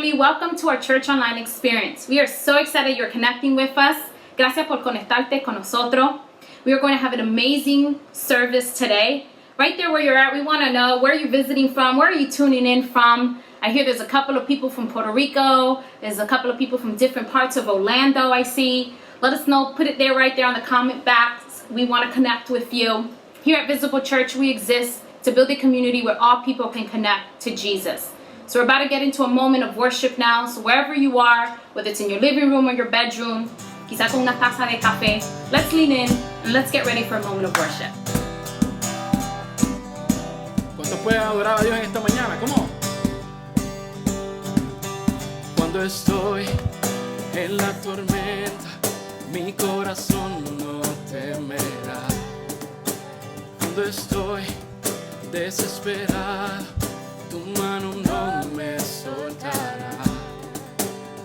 family, welcome to our Church Online experience. We are so excited you're connecting with us. Gracias por conectarte con nosotros. We are going to have an amazing service today. Right there where you're at, we want to know where you're visiting from, where are you tuning in from. I hear there's a couple of people from Puerto Rico. There's a couple of people from different parts of Orlando, I see. Let us know. Put it there right there on the comment box. We want to connect with you. Here at Visible Church, we exist to build a community where all people can connect to Jesus. So we're about to get into a moment of worship now. So wherever you are, whether it's in your living room or your bedroom, quizá con una taza de café, let's lean in and let's get ready for a moment of worship. ¿Cuántos pueden adorar a Dios en esta mañana? ¿Cómo? Cuando estoy en la tormenta, mi corazón no temerá. Cuando estoy desesperado, tu mano no me soltará.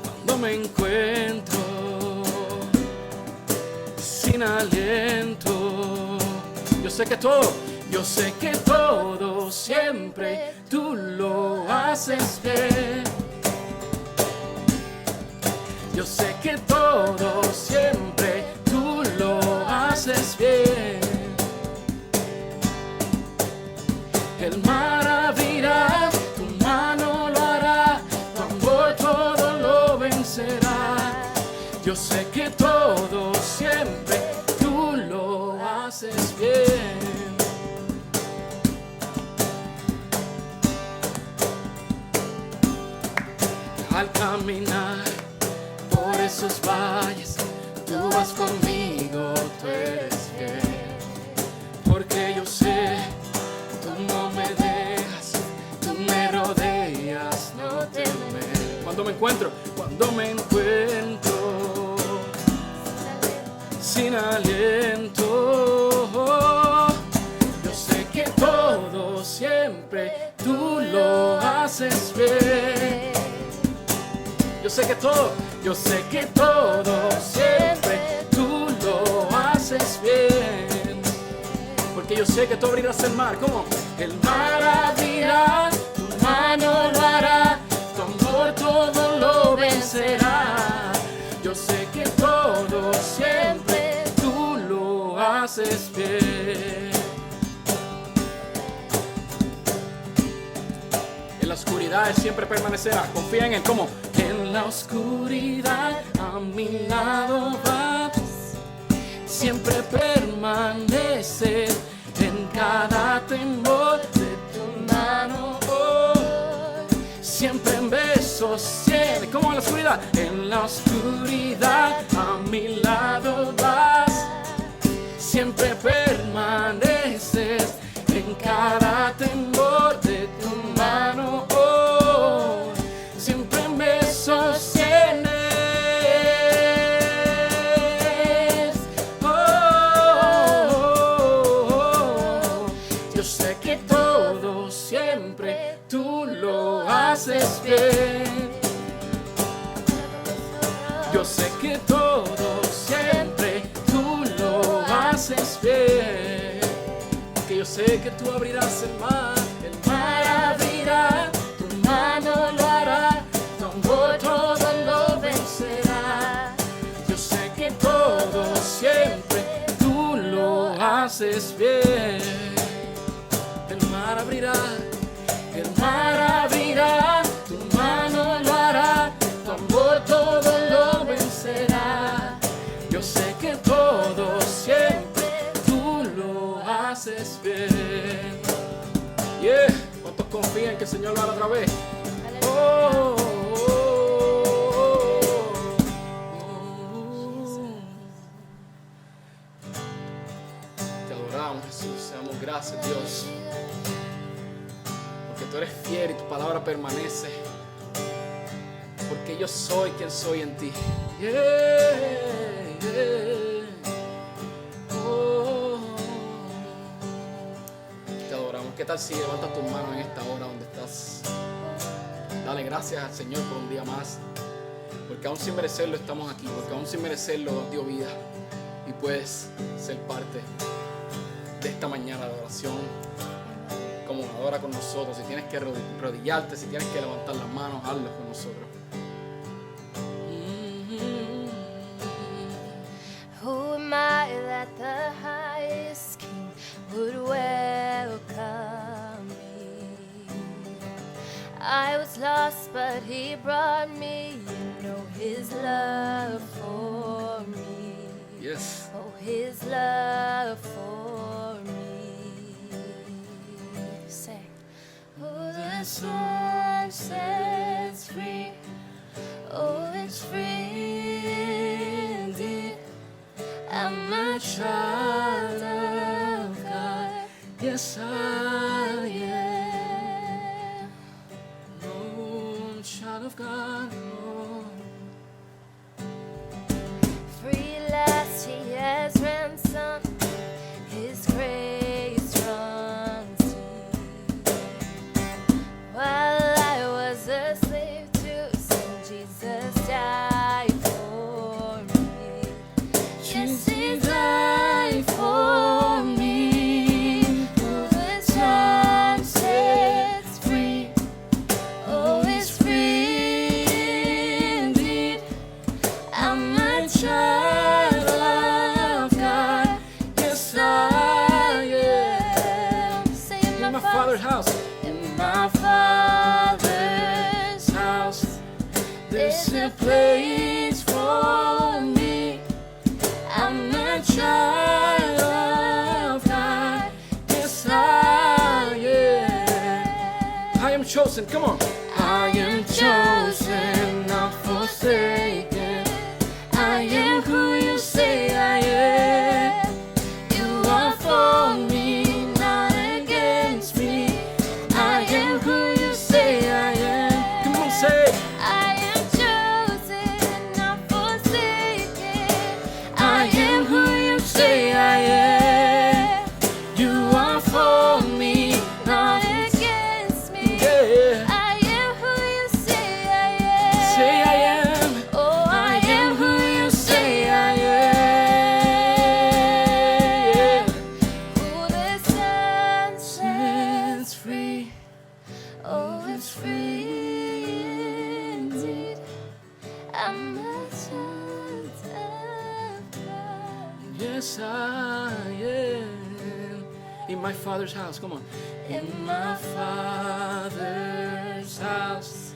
Cuando me encuentro sin aliento, yo sé que todo siempre tú lo haces bien. Yo sé que todo siempre tú lo haces bien. El mar abrirá, tu mano lo hará, tu amor todo lo vencerá. Yo sé que todo siempre tú lo haces bien. Al caminar por esos valles, tú vas conmigo, tú eres fiel. Porque yo sé, tú no me dejas, tú me rodeas, no temer. Cuando me encuentro sin aliento, yo sé que todo siempre tú lo haces bien. Yo sé que todo siempre tú lo haces bien. Porque yo sé que tú abrirás el mar. ¿Cómo? El mar abrirá, tu mano lo hará, tu amor todo lo vencerá. Yo sé que todo siempre tú lo haces bien. En la oscuridad siempre permanecerá. Confía en él. ¿Cómo? En la oscuridad a mi lado vas, siempre permanece en cada temor de tu mano. Oh, siempre en besos siempre. ¿Cómo en la oscuridad? En la oscuridad a mi lado vas, siempre permaneces en cada temor de tu mano. Oh, siempre en besos tienes. Yo sé que todo siempre tú lo haces bien. Yo sé que todo siempre tú lo haces bien. Porque yo sé que tú abrirás el mar abrirá, tu mano lo hará, tu amor todo lo vencerá. Yo sé que todo siempre tú lo haces bien. El mar abrirá, tu mano lo hará, tu amor todo lo vencerá. Yo sé que todo siempre tú lo haces bien. Yeah. ¿Cuántos confían que el Señor lo hará otra vez? Oh, oh, oh. Te adoramos, Jesús. Te damos gracias, Dios. Porque tú eres fiel y tu palabra permanece. Porque yo soy quien soy en ti. Yeah, yeah. Oh. Te adoramos. ¿Qué tal si levantas tus manos en esta hora donde estás? Dale gracias al Señor por un día más. Porque aún sin merecerlo estamos aquí. Porque aún sin merecerlo nos dio vida. Y puedes ser parte de esta mañana de oración. Como vamos, adora con nosotros. Si tienes que rodillarte, si tienes que levantar las manos, hazlo con nosotros. Who am I that the highest king would welcome me? I was lost, but he brought me. You know his love for me. Yes. Oh, his love for me. Say, oh, the sun sets free. Oh, it's free indeed. I'm a child of God. Yes, I am. Oh, child of God. Oh. Free last he has ransomed. His grace runs deep. While I was a slave to sin, Jesus died for me. Yes, he died for me. Who the Son sets free. Oh, it's free indeed. I'm a child of God. Yes, I am. Say in In my Father's house. In my Father's house, there's a place for me. I'm a child of God. Yes, I am. I am chosen. Come on. I am chosen, not forsaken. I am who you say I am. You are for me, not against me. I am who you say I am. Come on, say. I am chosen, not forsaken. I am who you say I am. You are for me, not against me. Yeah. I am who you say I am. Say I am. Oh, I am who you say I am. Who the Son sets free. Oh, it's free indeed. I'm a child of God. Yes, I am. In my Father's house. Come on. In my Father's house,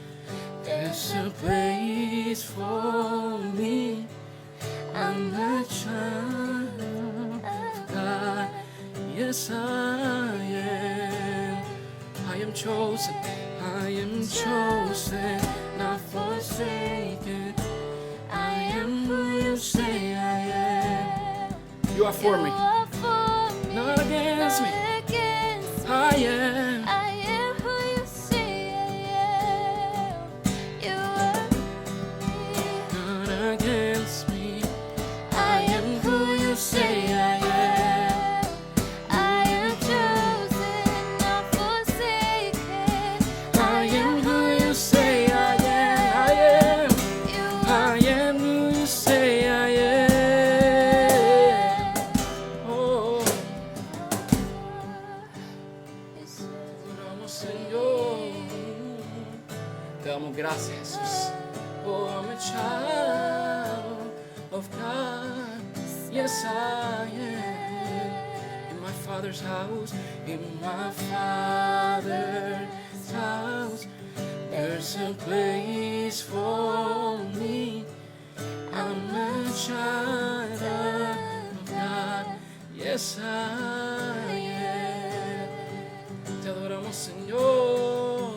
There's a place for me. I'm a child of God. Yes, I am. I am chosen. I am chosen, not forsaken. I am who you say I am. You are for me, you are for me, not against me. not against me. I am. I am who you say I am. You are Not against me. I am who you say I am. I am chosen, not forsaken. I am who you say I am. You I am who you say I am. Oh, adoramos, Señor. Te damos gracias, Jesús. Oh, I'm a child of God. Yes, I am. In my Father's house, in my Father's house, there's a place for me. I'm a child of God. Yes, I am. Te adoramos, Señor.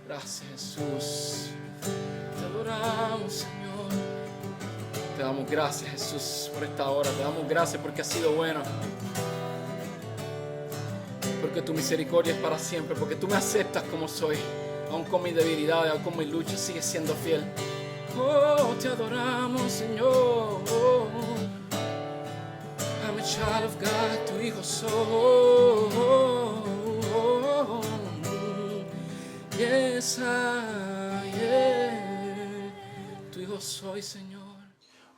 Gracias, Jesús. Te adoramos, Señor. Te damos gracias, Jesús, por esta hora. Te damos gracias porque has sido bueno. Porque tu misericordia es para siempre. Porque tú me aceptas como soy. Aún con mis debilidades, aún con mis luchas, sigues siendo fiel. Oh, te adoramos, Señor. I'm a child of God, tu hijo soy. Yes, I am. Tu hijo soy, Señor.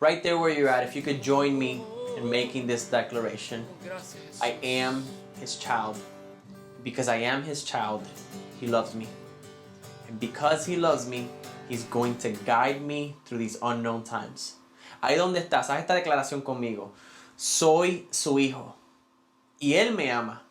Right there where you're at, if you could join me in making this declaration. Gracias, Jesús. I am his child. Because I am his child, he loves me. And because he loves me, he's going to guide me through these unknown times. Ahí donde estás, haz esta declaración conmigo. Soy su hijo. Y él me ama.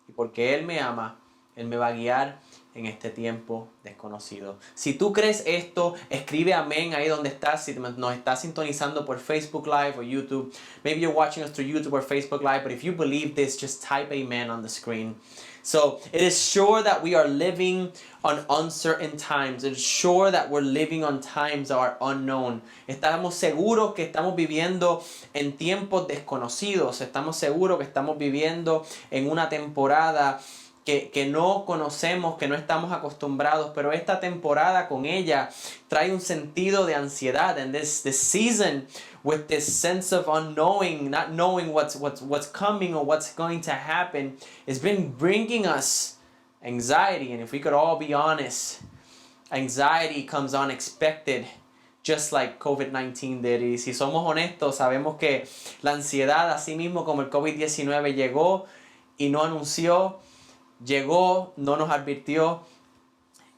Y porque él me ama, él me va a guiar en este tiempo desconocido. Si tú crees esto, escribe amén ahí donde estás. Si nos estás sintonizando por Facebook Live o YouTube, maybe you're watching us through YouTube or Facebook Live, but if you believe this, just type amen on the screen. So it is sure that we are living on uncertain times. It is sure that we're living on times that are unknown. Estamos seguros que estamos viviendo en tiempos desconocidos. Estamos seguros que estamos viviendo en una temporada que no conocemos, que no estamos acostumbrados, pero esta temporada con ella trae un sentido de ansiedad. And this season with this sense of unknowing, not knowing what's coming or what's going to happen, has been bringing us anxiety. And if we could all be honest, anxiety comes unexpected, just like Covid-19 did. Y si somos honestos, sabemos que la ansiedad, así mismo como el COVID-19 llegó y no anunció, llegó, no nos advirtió,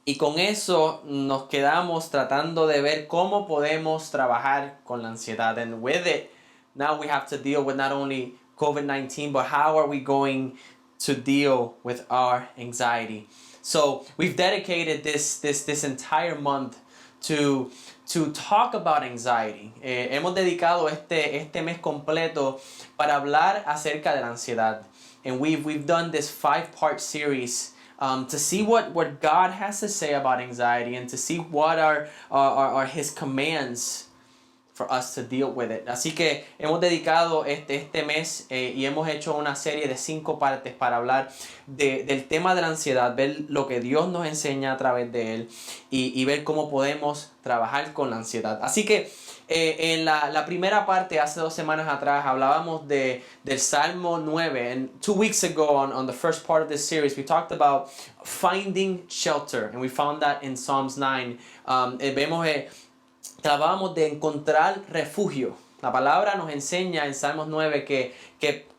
y con eso nos quedamos tratando de ver cómo podemos trabajar con la ansiedad. And with it, now we have to deal with not only COVID-19, but how are we going to deal with our anxiety? So we've dedicated this entire month to talk about anxiety. Hemos dedicado este mes completo para hablar acerca de la ansiedad. And we've done this 5-part series to see what God has to say about anxiety and to see what are his commands for us to deal with it. Así que hemos dedicado este mes y hemos hecho una serie de 5 partes para hablar del tema de la ansiedad, ver lo que Dios nos enseña a través de él y ver cómo podemos trabajar con la ansiedad. Así que en la primera parte, hace 2 semanas atrás, hablábamos del Salmo 9. And 2 weeks ago, on the first part of this series, we talked about finding shelter. And we found that in Psalms 9. Hablábamos de encontrar refugio. La palabra nos enseña en Salmos 9 que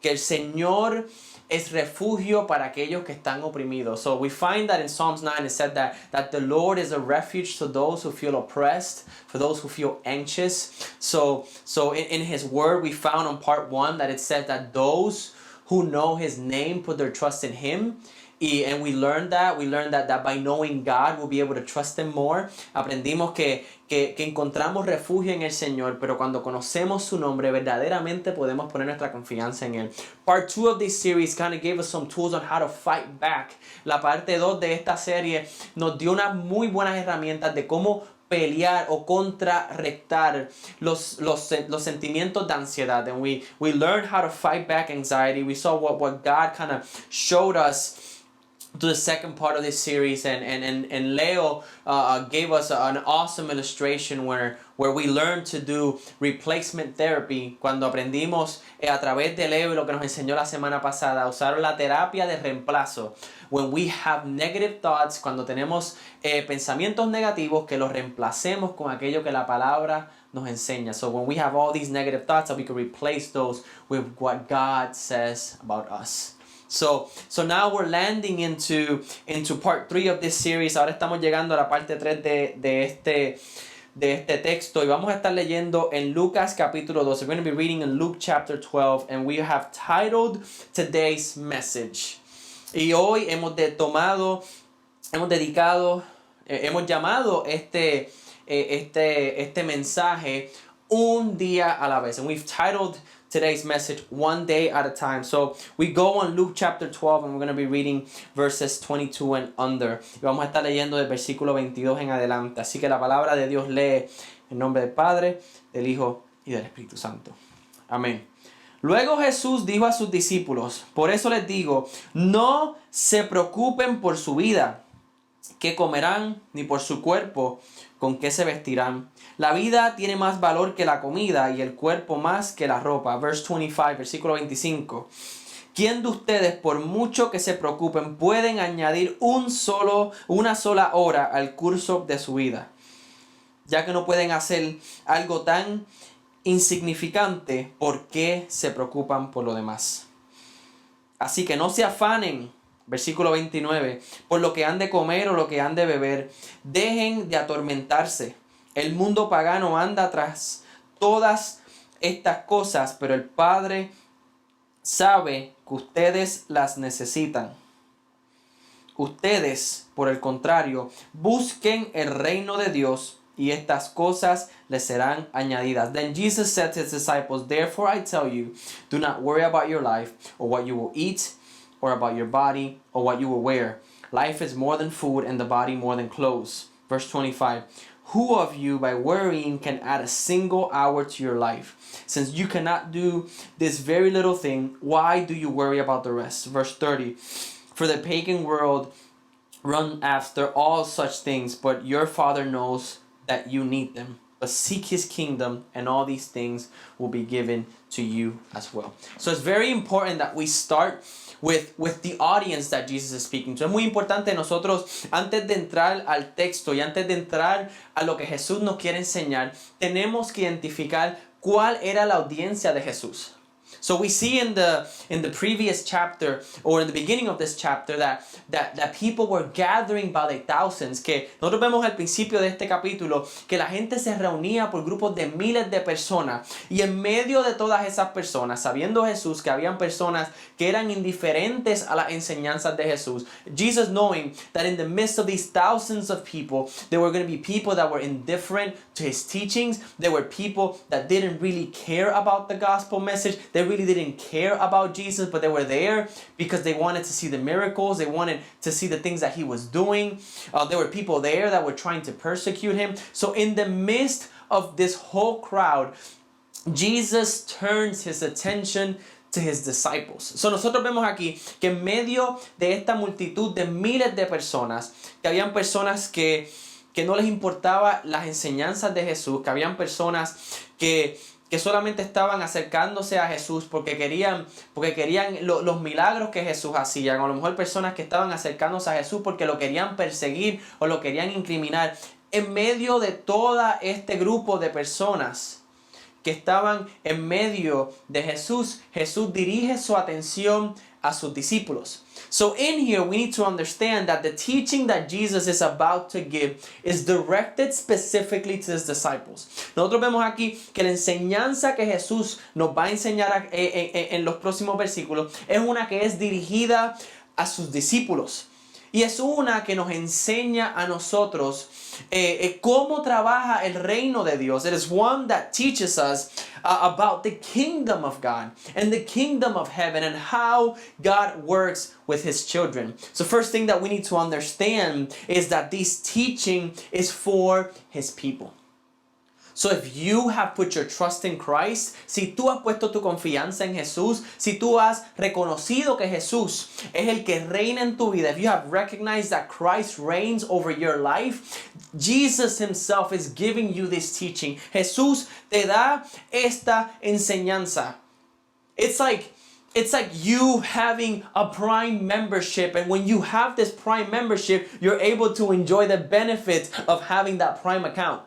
el Señor es refugio para aquellos que están oprimidos. So we find that in Psalms 9 it said that the Lord is a refuge to those who feel oppressed, for those who feel anxious. So in his word we found on part 1 that it said that those who know his name put their trust in him. And we learned that by knowing God we'll be able to trust him more. Aprendimos que encontramos refugio en el Señor, pero cuando conocemos su nombre verdaderamente podemos poner nuestra confianza en él. Part 2 of this series kind of gave us some tools on how to fight back. La parte 2 de esta serie nos dio unas muy buenas herramientas de cómo pelear o contrarrestar los sentimientos de ansiedad. And we learned how to fight back anxiety. We saw what God kind of showed us to the second part of this series, and Leo gave us an awesome illustration where we learned to do replacement therapy. Cuando aprendimos a través de Leo y lo que nos enseñó la semana pasada, usar la terapia de reemplazo. When we have negative thoughts, cuando tenemos pensamientos negativos, que los reemplacemos con aquello que la palabra nos enseña. So when we have all these negative thoughts, that we can replace those with what God says about us. So now we're landing into part 3 of this series. Ahora estamos llegando a la parte 3 de este texto y vamos a estar leyendo en Lucas capítulo 12. We're going to be reading in Luke chapter 12, and we have titled today's message. Y hoy hemos llamado este mensaje un día a la vez. And we've titled today's message one day at a time. So we go on Luke chapter 12 and we're going to be reading verses 22 and under. Y vamos a estar leyendo del versículo 22 en adelante. Así que la palabra de Dios lee en nombre del Padre, del Hijo y del Espíritu Santo. Amén. Luego Jesús dijo a sus discípulos: por eso les digo, no se preocupen por su vida, qué comerán, ni por su cuerpo, con qué se vestirán. La vida tiene más valor que la comida y el cuerpo más que la ropa. Verse 25, versículo 25. ¿Quién de ustedes, por mucho que se preocupen, pueden añadir una sola hora al curso de su vida? Ya que no pueden hacer algo tan insignificante, ¿por qué se preocupan por lo demás? Así que no se afanen, versículo 29, por lo que han de comer o lo que han de beber. Dejen de atormentarse. El mundo pagano anda tras todas estas cosas, pero el Padre sabe que ustedes las necesitan. Ustedes, por el contrario, busquen el reino de Dios y estas cosas les serán añadidas. Then Jesus said to his disciples, therefore I tell you, do not worry about your life or what you will eat, or about your body or what you will wear. Life is more than food and the body more than clothes. Verse 25, who of you by worrying can add a single hour to your life? Since you cannot do this very little thing, why do you worry about the rest? Verse 30, for the pagan world run after all such things, but your Father knows that you need them. But seek his kingdom and all these things will be given to you as well. So it's very important that we start with the audience that Jesus is speaking to. Es muy importante nosotros, antes de entrar al texto y antes de entrar a lo que Jesús nos quiere enseñar, tenemos que identificar cuál era la audiencia de Jesús. So we see in the previous chapter, or in the beginning of this chapter, that people were gathering by the thousands. Que nosotros vemos al principio de este capítulo que la gente se reunía por grupos de miles de personas. Y en medio de todas esas personas, sabiendo Jesús que habían personas que eran indiferentes a las enseñanzas de Jesús, Jesus knowing that in the midst of these thousands of people, there were going to be people that were indifferent to his teachings. There were people that didn't really care about the gospel message. They really didn't care about Jesus, but they were there because they wanted to see the miracles. They wanted to see the things that he was doing. There were people there that were trying to persecute him. So in the midst of this whole crowd, Jesus turns his attention to his disciples. So nosotros vemos aquí que en medio de esta multitud de miles de personas, que habían personas que no les importaba las enseñanzas de Jesús, que habían personas que solamente estaban acercándose a Jesús porque querían los milagros que Jesús hacía. O a lo mejor personas que estaban acercándose a Jesús porque lo querían perseguir o lo querían incriminar. En medio de todo este grupo de personas que estaban en medio de Jesús, Jesús dirige su atención a sus discípulos. So in here we need to understand that the teaching that Jesus is about to give is directed specifically to his disciples. Nosotros vemos aquí que la enseñanza que Jesús nos va a enseñar en los próximos versículos es una que es dirigida a sus discípulos. Y es una que nos enseña a nosotros cómo trabaja el reino de Dios. It is one that teaches us about the kingdom of God and the kingdom of heaven and how God works with his children. So first thing that we need to understand is that this teaching is for his people. So if you have put your trust in Christ, si tú has puesto tu confianza en Jesús, si tú has reconocido que Jesús es el que reina en tu vida, if you have recognized that Christ reigns over your life, Jesus himself is giving you this teaching. Jesús te da esta enseñanza. It's like you having a Prime membership, and when you have this Prime membership, you're able to enjoy the benefits of having that Prime account.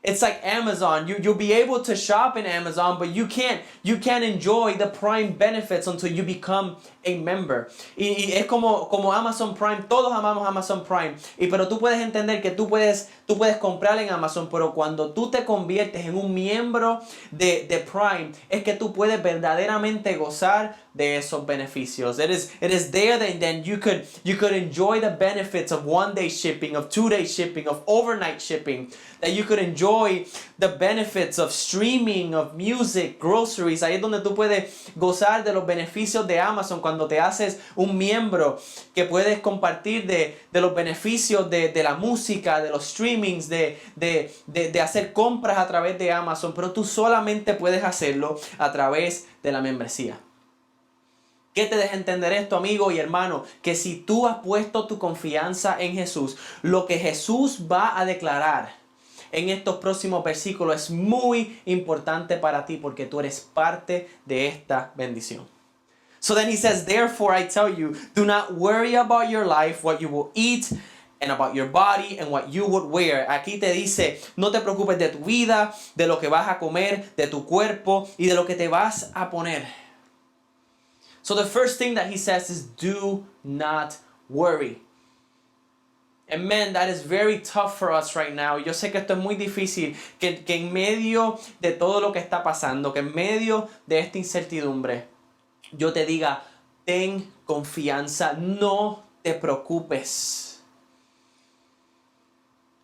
It's like Amazon. You'll be able to shop in Amazon, but you can't enjoy the Prime benefits until you become a member. Y es como Amazon Prime. Todos amamos Amazon Prime. Pero tú puedes entender que tú puedes comprar en Amazon, pero cuando tú te conviertes en un miembro de Prime, es que tú puedes verdaderamente gozar de esos beneficios. It is there that then you could enjoy the benefits of 1-day shipping, of 2-day shipping, of overnight shipping. That you could enjoy the benefits of streaming, of music, groceries. Ahí es donde tú puedes gozar de los beneficios de Amazon cuando te haces un miembro, que puedes compartir de los beneficios de la música, de los streamings, de hacer compras a través de Amazon, pero tú solamente puedes hacerlo a través de la membresía. ¿Qué te deja entender esto, amigo y hermano? Que si tú has puesto tu confianza en Jesús, lo que Jesús va a declarar en estos próximos versículos es muy importante para ti, porque tú eres parte de esta bendición. So then he says, therefore I tell you, do not worry about your life, what you will eat, and about your body and what you would wear. Aquí te dice, no te preocupes de tu vida, de lo que vas a comer, de tu cuerpo y de lo que te vas a poner. So the first thing that he says is do not worry. And man, that is very tough for us right now. Yo sé que esto es muy difícil, que en medio de todo lo que está pasando, que en medio de esta incertidumbre, yo te diga, ten confianza, no te preocupes.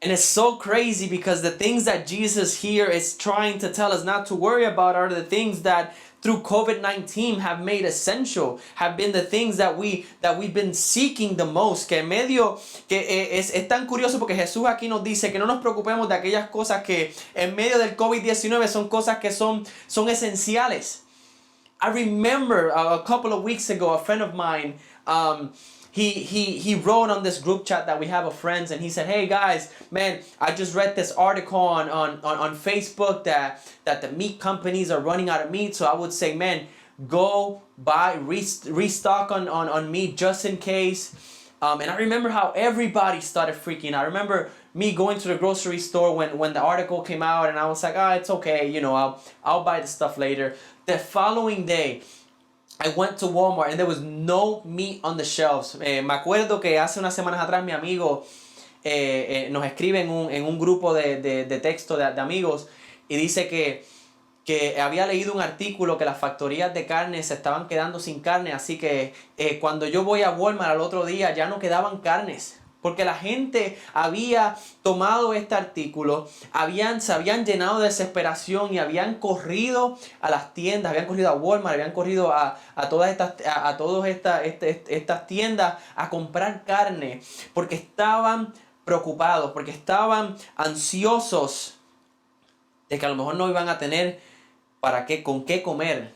And it's so crazy because the things that Jesus here is trying to tell us not to worry about are the things that through COVID-19 have made essential, have been the things that we've been seeking the most. Que en medio, que es tan curioso porque Jesús aquí nos dice que no nos preocupemos de aquellas cosas que en medio del COVID-19 son cosas que son esenciales. I remember a couple of weeks ago, a friend of mine, he wrote on this group chat that we have of friends, and he said, hey guys, man, I just read this article on Facebook that the meat companies are running out of meat. So I would say, man, go buy, restock on meat just in case. And I remember how everybody started freaking out. I remember me going to the grocery store when the article came out, and I was like, it's okay, you know, I'll buy the stuff later. The following day, I went to Walmart and there was no meat on the shelves. Me acuerdo que hace unas semanas atrás mi amigo nos escribe en un grupo de texto de amigos y dice que había leído un artículo que las factorías de carne se estaban quedando sin carne, así que cuando yo voy a Walmart al otro día ya no quedaban carnes. Porque la gente había tomado este artículo, se habían llenado de desesperación y habían corrido a las tiendas, habían corrido a Walmart, habían corrido a todas estas tiendas a comprar carne. Porque estaban preocupados, porque estaban ansiosos de que a lo mejor no iban a tener con qué comer.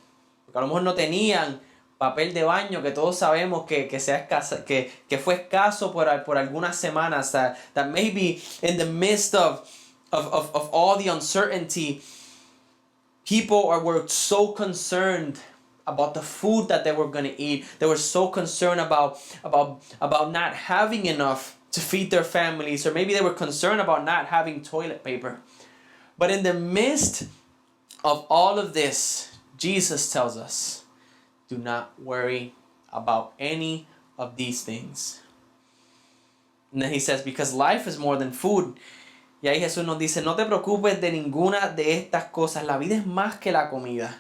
Porque a lo mejor no tenían papel de baño, que todos sabemos que fue escaso por algunas semanas, that maybe in the midst of all the uncertainty, people were so concerned about the food that they were going to eat. They were so concerned about not having enough to feed their families, or maybe they were concerned about not having toilet paper. But in the midst of all of this, Jesus tells us, do not worry about any of these things. And then he says, because life is more than food. Y ahí Jesús nos dice, no te preocupes de ninguna de estas cosas. La vida es más que la comida.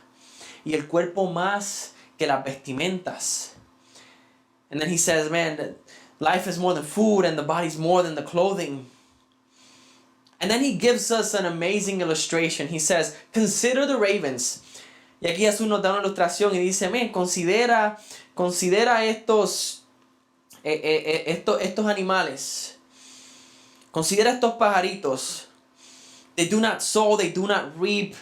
Y el cuerpo más que las vestimentas. And then he says, man, life is more than food and the body's more than the clothing. And then he gives us an amazing illustration. He says, consider the ravens. Y aquí Jesús nos da una ilustración y dice, considera estos animales. Considera estos pajaritos. They do not sow, they do not reap.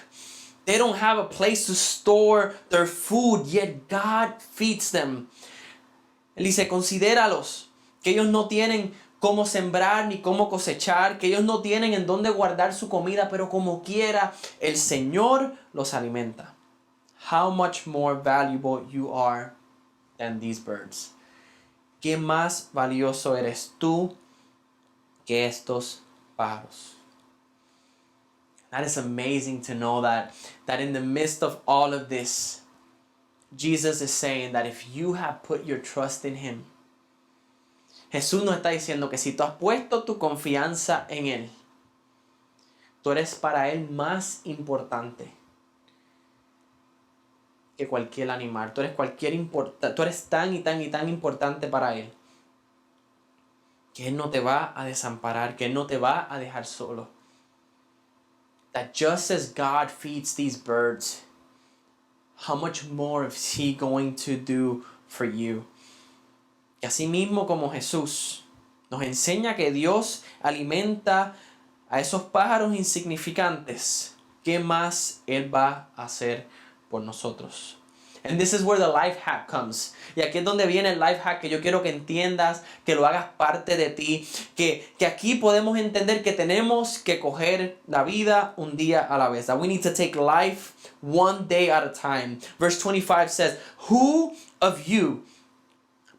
They don't have a place to store their food, yet God feeds them. Él dice, considéralos, que ellos no tienen cómo sembrar ni cómo cosechar, que ellos no tienen en dónde guardar su comida, pero como quiera, el Señor los alimenta. How much more valuable you are than these birds. ¿Qué más valioso eres tú que estos pájaros? That is amazing to know that in the midst of all of this, Jesus is saying that if you have put your trust in Him, Jesús nos está diciendo que si tú has puesto tu confianza en Él, tú eres para Él más importante que cualquier animal. Tú eres tan y tan importante para Él que Él no te va a desamparar, que Él no te va a dejar solo. That just as God feeds these birds, how much more is He going to do for you? Y así mismo como Jesús nos enseña que Dios alimenta a esos pájaros insignificantes, ¿qué más Él va a hacer por nosotros? And this is where the life hack comes. Y aquí es donde viene el life hack que yo quiero que entiendas, que lo hagas parte de ti, que aquí podemos entender que tenemos que coger la vida un día a la vez. That we need to take life one day at a time. Verse 25 says, who of you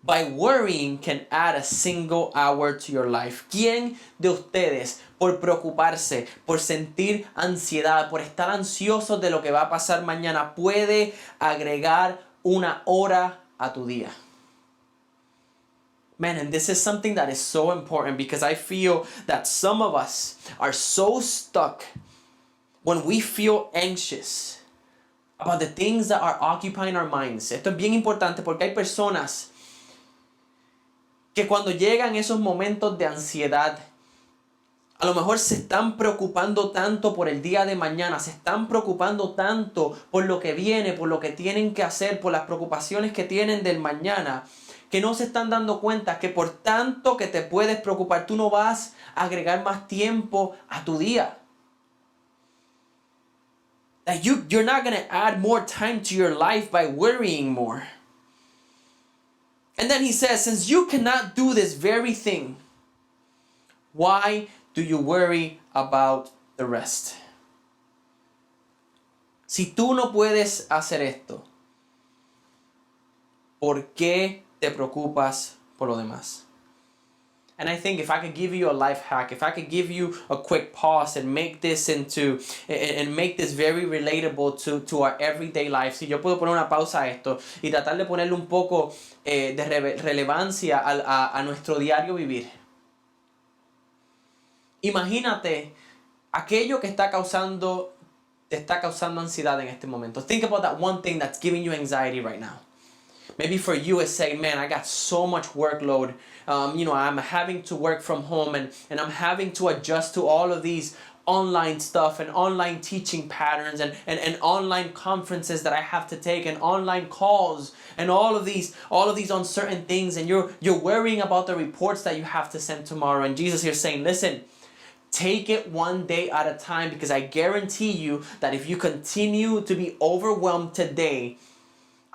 by worrying can add a single hour to your life? ¿Quién de ustedes por preocuparse, por sentir ansiedad, por estar ansiosos de lo que va a pasar mañana, puede agregar una hora a tu día. Man, and this is something that is so important because I feel that some of us are so stuck when we feel anxious about the things that are occupying our minds. Esto es bien importante porque hay personas que cuando llegan esos momentos de ansiedad, a lo mejor se están preocupando tanto por el día de mañana, se están preocupando tanto por lo que viene, por lo que tienen que hacer, por las preocupaciones que tienen del mañana, que no se están dando cuenta que por tanto que te puedes preocupar, tú no vas a agregar más tiempo a tu día. That you're not going to add more time to your life by worrying more. And then he says, since you cannot do this very thing, why do you worry about the rest? Si tú no puedes hacer esto, ¿por qué te preocupas por lo demás? And I think if I could give you a life hack, if I could give you a quick pause and make this very relatable to our everyday life, si yo puedo poner una pausa a esto y tratar de ponerle un poco de relevancia a nuestro diario vivir. Imagínate aquello que te está causando ansiedad en este momento. Think about that one thing that's giving you anxiety right now. Maybe for you it's saying, man, I got so much workload. I'm having to work from home and I'm having to adjust to all of these online stuff and online teaching patterns and online conferences that I have to take and online calls and all of these uncertain things, and you're worrying about the reports that you have to send tomorrow. And Jesus here saying, listen, take it one day at a time, because I guarantee you that if you continue to be overwhelmed today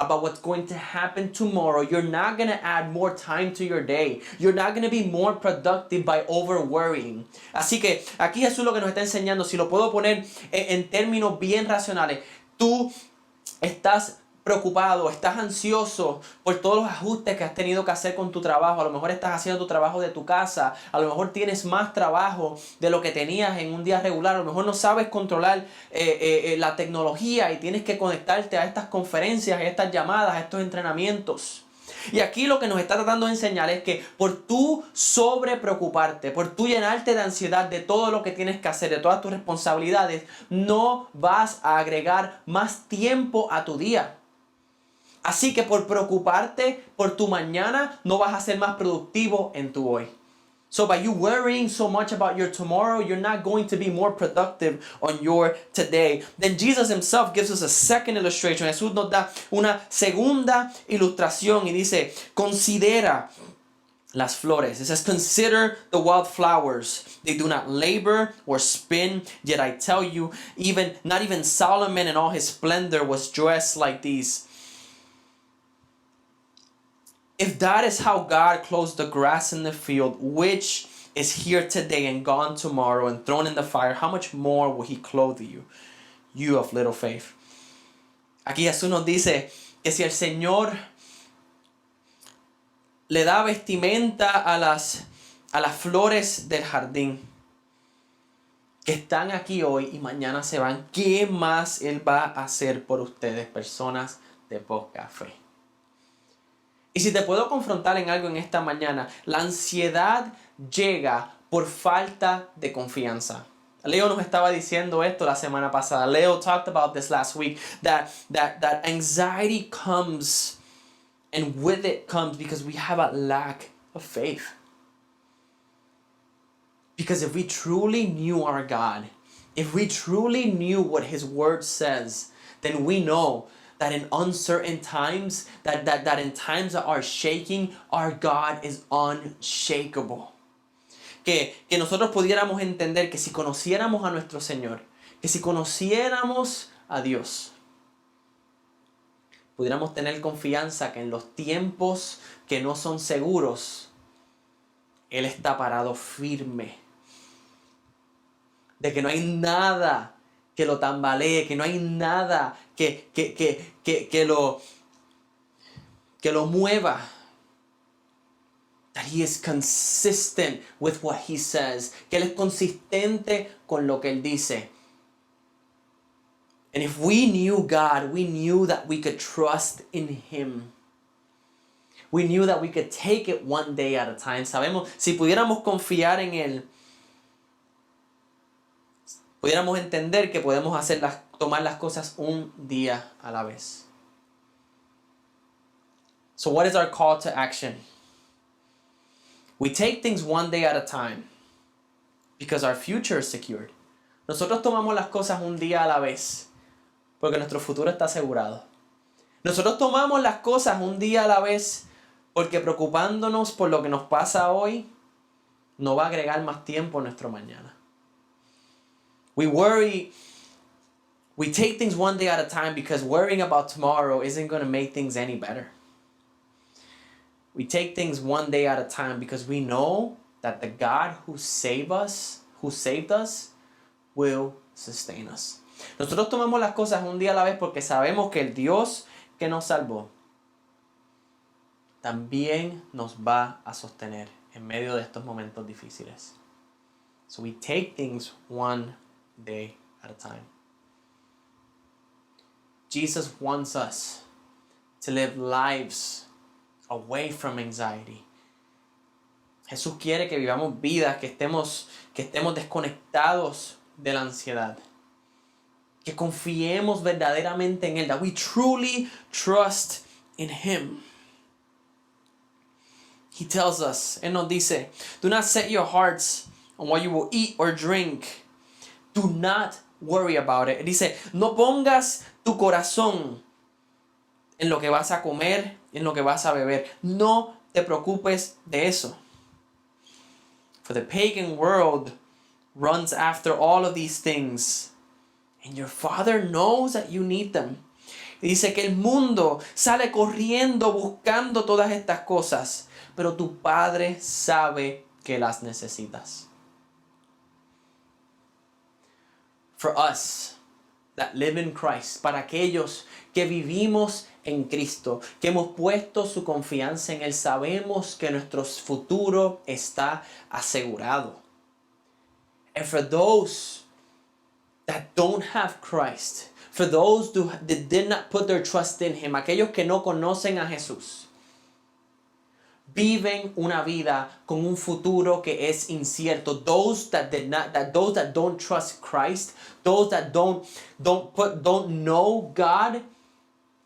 about what's going to happen tomorrow, you're not going to add more time to your day. You're not going to be more productive by over-worrying. Así que aquí Jesús lo que nos está enseñando, si lo puedo poner en términos bien racionales, tú estás preocupado, estás ansioso por todos los ajustes que has tenido que hacer con tu trabajo. A lo mejor estás haciendo tu trabajo de tu casa, a lo mejor tienes más trabajo de lo que tenías en un día regular, a lo mejor no sabes controlar la tecnología y tienes que conectarte a estas conferencias, a estas llamadas, a estos entrenamientos. Y aquí lo que nos está tratando de enseñar es que por tú sobre preocuparte, por tú llenarte de ansiedad de todo lo que tienes que hacer, de todas tus responsabilidades, no vas a agregar más tiempo a tu día. Así que por preocuparte por tu mañana, no vas a ser más productivo en tu hoy. So by you worrying so much about your tomorrow, you're not going to be more productive on your today. Then Jesus himself gives us a second illustration. Jesús nos da una segunda ilustración y dice, considera las flores. It says, consider the wildflowers. They do not labor or spin, yet I tell you, not even Solomon in all his splendor was dressed like these. If that is how God clothes the grass in the field, which is here today and gone tomorrow and thrown in the fire, how much more will he clothe you, you of little faith? Aquí Jesús nos dice que si el Señor le da vestimenta a las flores del jardín que están aquí hoy y mañana se van, ¿qué más Él va a hacer por ustedes, personas de poca fe? Y si te puedo confrontar en algo en esta mañana, la ansiedad llega por falta de confianza. Leo nos estaba diciendo esto la semana pasada. Leo talked about this last week, that anxiety comes, and with it comes because we have a lack of faith. Because if we truly knew our God, if we truly knew what His Word says, then we know that in uncertain times, that in times that are shaking, our God is unshakable. Que nosotros pudiéramos entender que si conociéramos a nuestro Señor, que si conociéramos a Dios, pudiéramos tener confianza que en los tiempos que no son seguros, Él está parado firme. De que no hay nada que lo tambalee, que no hay nada que lo mueva. That he is consistent with what he says. Que Él es consistente con lo que Él dice. And if we knew God, we knew that we could trust in Him. We knew that we could take it one day at a time. Sabemos, si pudiéramos confiar en Él, pudiéramos entender que podemos tomar las cosas un día a la vez. So what is our call to action? We take things one day at a time because our future is secured. Nosotros tomamos las cosas un día a la vez porque nuestro futuro está asegurado. Nosotros tomamos las cosas un día a la vez porque preocupándonos por lo que nos pasa hoy no va a agregar más tiempo a nuestro mañana. We take things one day at a time because worrying about tomorrow isn't going to make things any better. We take things one day at a time because we know that the God who saved us will sustain us. Nosotros tomamos las cosas un día a la vez porque sabemos que el Dios que nos salvó también nos va a sostener en medio de estos momentos difíciles. So we take things one day at a time. Jesus wants us to live lives away from anxiety. Jesús quiere que vivamos vidas, que estemos desconectados de la ansiedad. Que confiemos verdaderamente en Él. That we truly trust in Him. He tells us, Él nos dice, do not set your hearts on what you will eat or drink. Do not worry about it. Él dice, no pongas tu corazón en lo que vas a comer, en lo que vas a beber. No te preocupes de eso. For the pagan world runs after all of these things, and your Father knows that you need them. Y dice que el mundo sale corriendo buscando todas estas cosas, pero tu Padre sabe que las necesitas. For us that live in Christ, para aquellos que vivimos en Cristo, que hemos puesto su confianza en Él, sabemos que nuestro futuro está asegurado. And for those that don't have Christ, for those that did not put their trust in Him, aquellos que no conocen a Jesús, viven una vida con un futuro que es incierto. Those that don't trust Christ, those that don't know God,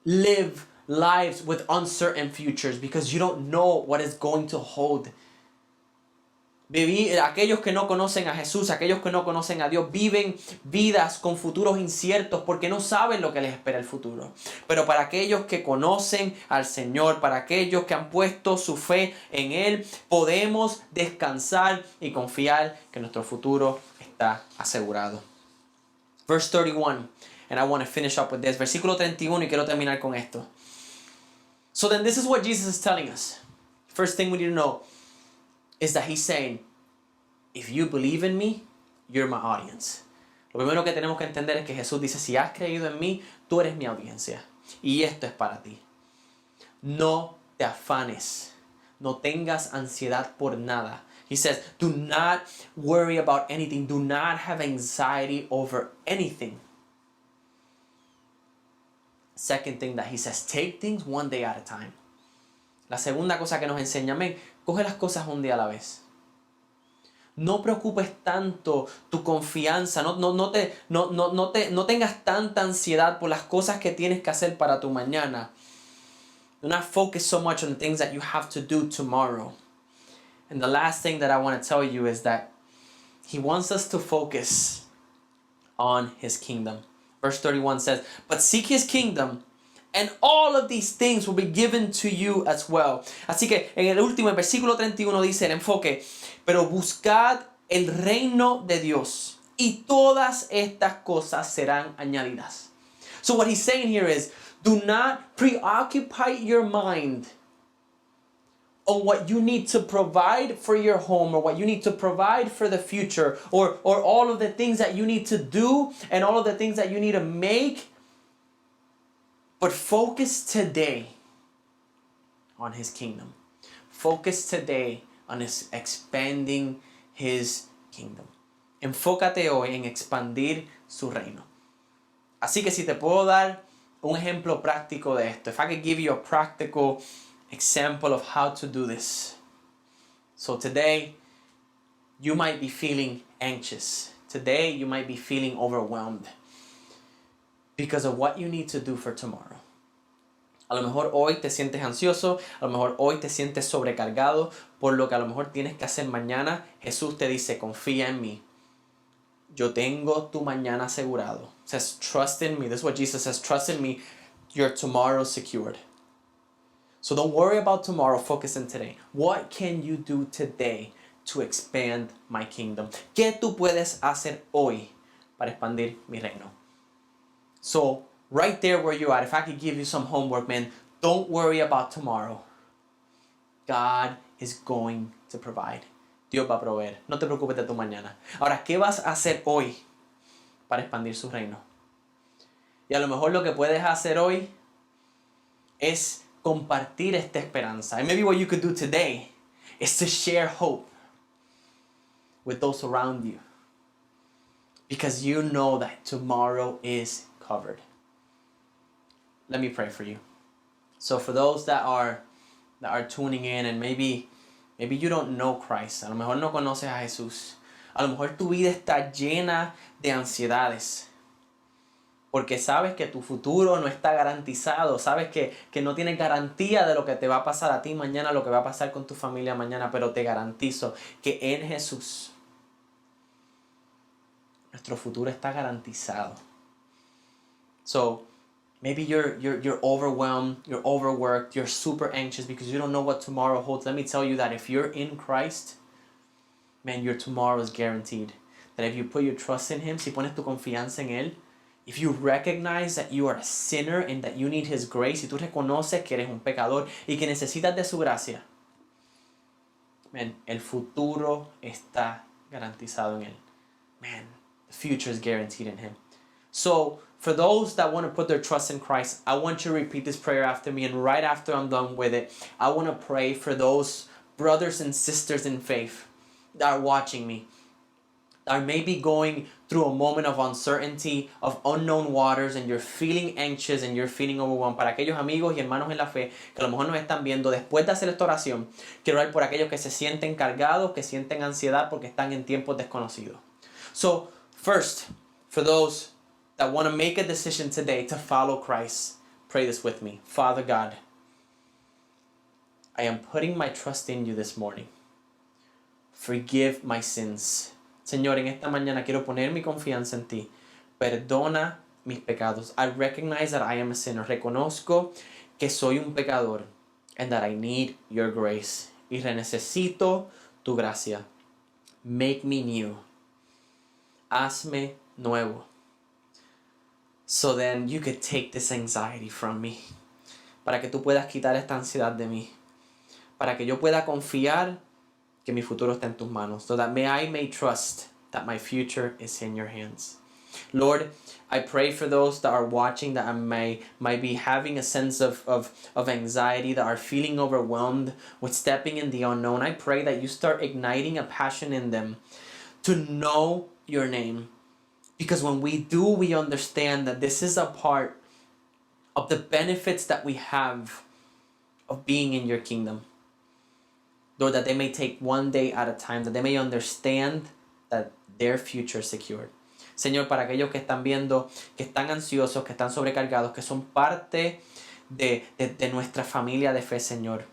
live lives with uncertain futures because you don't know what is going to hold. Aquellos que no conocen a Jesús, aquellos que no conocen a Dios, viven vidas con futuros inciertos porque no saben lo que les espera el futuro. Pero para aquellos que conocen al Señor, para aquellos que han puesto su fe en Él, podemos descansar y confiar que nuestro futuro está asegurado. Verse 31, and I want to finish up with this. Versículo 31, y quiero terminar con esto. So then this is what Jesus is telling us. First thing we need to know is that He's saying, if you believe in me, you're my audience. Lo primero que tenemos que entender es que Jesús dice, si has creído en mí, tú eres mi audiencia. Y esto es para ti. No te afanes. No tengas ansiedad por nada. He says, do not worry about anything. Do not have anxiety over anything. Second thing that He says, take things one day at a time. La segunda cosa que nos enseña, amén, coge las cosas un día a la vez. No preocupes tanto tu confianza, no tengas tanta ansiedad por las cosas que tienes que hacer para tu mañana. Do not focus so much on the things that you have to do tomorrow. And the last thing that I want to tell you is that He wants us to focus on His kingdom. Verse 31 says, but seek His kingdom, and all of these things will be given to you as well. Así que en el último, el versículo 31 dice el enfoque, pero buscad el reino de Dios y todas estas cosas serán añadidas. So what He's saying here is, do not preoccupy your mind on what you need to provide for your home or what you need to provide for the future or all of the things that you need to do and all of the things that you need to make. But focus today on His kingdom. Focus today on expanding His kingdom. Enfócate hoy en expandir su reino. Así que si te puedo dar un ejemplo práctico de esto. If I could give you a practical example of how to do this. So today, you might be feeling anxious. Today, you might be feeling overwhelmed because of what you need to do for tomorrow. A lo mejor hoy te sientes ansioso, a lo mejor hoy te sientes sobrecargado por lo que a lo mejor tienes que hacer mañana. Jesús te dice, confía en mí. Yo tengo tu mañana asegurado. It says, trust in me. This is what Jesus says, trust in me. Your tomorrow secured. So don't worry about tomorrow, focus on today. What can you do today to expand my kingdom? ¿Qué tú puedes hacer hoy para expandir mi reino? So, right there where you're at, if I could give you some homework, man, don't worry about tomorrow. God is going to provide. Dios va a proveer. No te preocupes de tu mañana. Ahora, ¿qué vas a hacer hoy para expandir su reino? Y a lo mejor lo que puedes hacer hoy es compartir esta esperanza. And maybe what you could do today is to share hope with those around you. Because you know that tomorrow is covered. Let me pray for you. So for those that are tuning in and maybe you don't know Christ, a lo mejor no conoces a Jesús, a lo mejor tu vida está llena de ansiedades, porque sabes que tu futuro no está garantizado, sabes que no tienes garantía de lo que te va a pasar a ti mañana, lo que va a pasar con tu familia mañana, pero te garantizo que en Jesús nuestro futuro está garantizado. So, maybe you're overwhelmed, you're overworked, you're super anxious because you don't know what tomorrow holds. Let me tell you that if you're in Christ, man, your tomorrow is guaranteed. That if you put your trust in Him, si pones tu confianza en Él, if you recognize that you are a sinner and that you need His grace, si tú reconoces que eres un pecador y que necesitas de su gracia, man, el futuro está garantizado en Él. Man, the future is guaranteed in Him. So, for those that want to put their trust in Christ, I want you to repeat this prayer after me, and right after I'm done with it, I want to pray for those brothers and sisters in faith that are watching me, that are maybe going through a moment of uncertainty, of unknown waters, and you're feeling anxious and you're feeling overwhelmed. Para aquellos amigos y hermanos en la fe que a lo mejor nos están viendo, después de hacer esta oración, quiero orar por aquellos que se sienten cargados, que sienten ansiedad porque están en tiempos desconocidos. So, first, for those that want to make a decision today to follow Christ, pray this with me. Father God, I am putting my trust in you this morning. Forgive my sins. Señor, en esta mañana quiero poner mi confianza en ti. Perdona mis pecados. I recognize that I am a sinner. Reconozco que soy un pecador and that I need your grace. Y necesito tu gracia. Make me new. Hazme nuevo. So then you could take this anxiety from me. Para que tú puedas quitar esta ansiedad de mí. Para que yo pueda confiar que mi futuro está en tus manos. So that I may trust that my future is in your hands. Lord, I pray for those that are watching that might be having a sense of anxiety, that are feeling overwhelmed with stepping in the unknown. I pray that you start igniting a passion in them to know your name. Because when we do, we understand that this is a part of the benefits that we have of being in your kingdom. Lord, that they may take one day at a time, that they may understand that their future is secured. Señor, para aquellos que están viendo, que están ansiosos, que están sobrecargados, que son parte de nuestra familia de fe, Señor,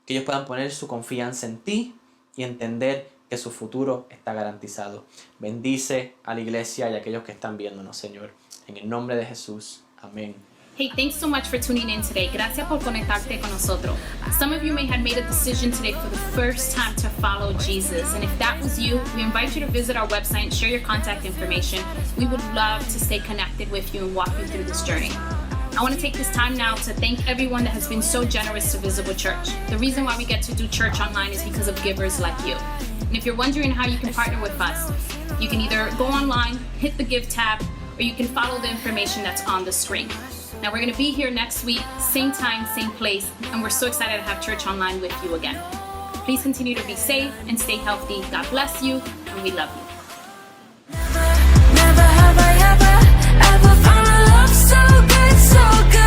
que ellos puedan poner su confianza en ti y entender que su futuro está garantizado. Bendice a la iglesia y a aquellos que están viéndonos, Señor. En el nombre de Jesús. Amén. Hey, thanks so much for tuning in today. Gracias por conectarte con nosotros. Some of you may have made a decision today for the first time to follow Jesus. And if that was you, we invite you to visit our website and share your contact information. We would love to stay connected with you and walk you through this journey. I want to take this time now to thank everyone that has been so generous to Visible Church. The reason why we get to do church online is because of givers like you. And if you're wondering how you can partner with us, you can either go online, hit the Give tab, or you can follow the information that's on the screen. Now we're going to be here next week, same time, same place, and we're so excited to have church online with you again. Please continue to be safe and stay healthy. God bless you, and we love you. Never have I ever found a love so good, so good.